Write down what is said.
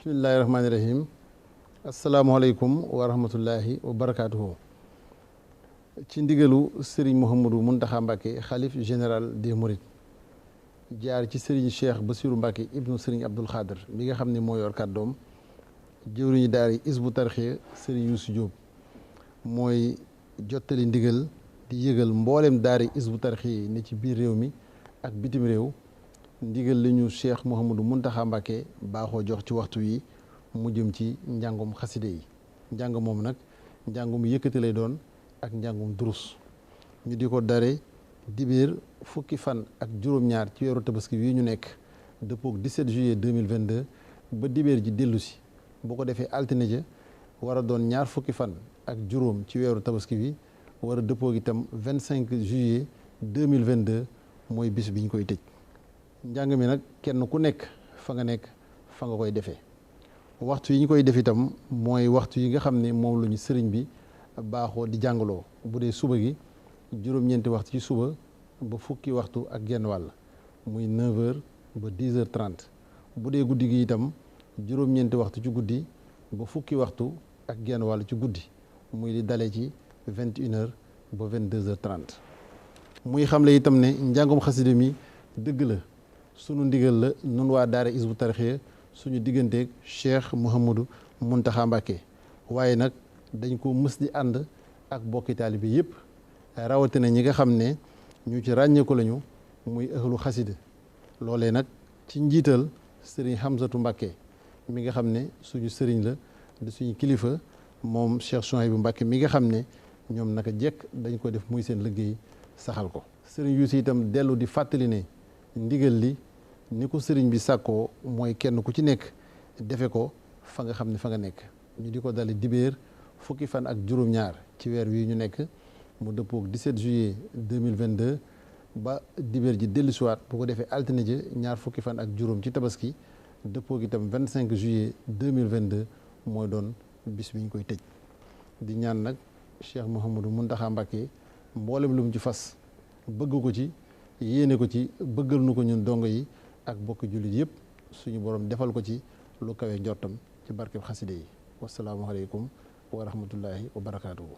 bismillahi rahmaani rahim asalaamualeykum wa rahmatullahi wa barakaatuhu. ci ndigalu Serigne Mouhamadou Mountakha Mbacké xalif général des Mourides jaar ci Serigne Cheikh Bassirou Mbacké ibnu Serigne Abdoul Khadr mi nga xam ne moo yor kàddoom jëwriñu daari Hizbut Tarqiyyah Serigne Youssou Diop mooy jottali ndigal di yëgal mboolem daari Hizbut Tarqiyyah yi ne ci biir réew mi ak bitim réew ndigal li ñu Cheikh Mouhamadou Mountakha Mbacké baaxoo jox ci waxtu wi mu jëm ci njàngum xaside yi njàng moom nag njàngum yëkkati lay doon ak njàngum durus ñu di ko dare dibéer fukki fan ak juróom-ñaar ci weeru tabaski wi ñu nekk dëppook 17 juillet 2022 ba dibéer ji dellu si boo ko defee altine ja war a doon ñaar fukki fan ak juróom ci weeru tabaski wi war a dëppook itam 25 juillet 2022 mooy bis bi ñu koy tëj njàng mi nag kenn ku nekk fa nga nekk fa nga koy defee waxtu yi ñu koy def itam mooy waxtu yi nga xam ne moom la ñu sëriñ bi baaxoo di jàngaloo bu dee suba gi juróom-ñeenti waxtu ci suba ba fukki waxtu ak genn wàll muy 9h ba 10h30 bu dee guddi gi itam juróom-ñeenti waxtu ci guddi ba fukki waxtu ak genn wàll ci guddi muy di dalee ci 21h ba 22h30 muy xamle itam ne njàngum xaside mi dëgg la sunu ndigal la nun waa daara Hizbut Tarqiyyah suñu digganteeg Cheikh Mouhamadou Mountakha Mbacké waaye nag dañ ko mës di ànd ak bokki taalibe bi yëpp rawatina ñi nga xam ne ñu ci ràññeeku lañu muy ahlu xasida loolee nag ci njiital sëriñ Hamzatu Mbacké mi nga xam ne suñu sëriñ la di suñu kilifa moom Cheikh Souhaïbou Mbacké mi nga xam ne ñoom naka jekk dañ ko def muy seen liggéey saxal ko sëriñ Youssou itam dellu di fàttali ne ndigal li ni ko sëriñ bi sàkkoo mooy kenn ku ci nekk defe ko fa nga xam ne fa nga nekk ñu di ko dale dibéer fukki fan ak juróom-ñaar ci weer wi ñu nekk mu dëppook 17 juillet 2022 ba dibéer ji dellusiwaat bu ko defee altine ji ñaar fukki fan ak juróom ci tabaski dëppook itam 25 juillet 2022 mooy doon bis bi ñu koy tëj di ñaan nag Cheikh Mouhamadou Mountakha Mbacké mboolem lu mu ci fas bëgg ko ci yéene ko ci bëggal nu ko ñun dongo yi ak bokki jullit yëpp suñu borom defal ko ci lu kawe njortam ci barkeb xaside yi wasalaamualeykum wa rahmatullahi wa barakaatuhu.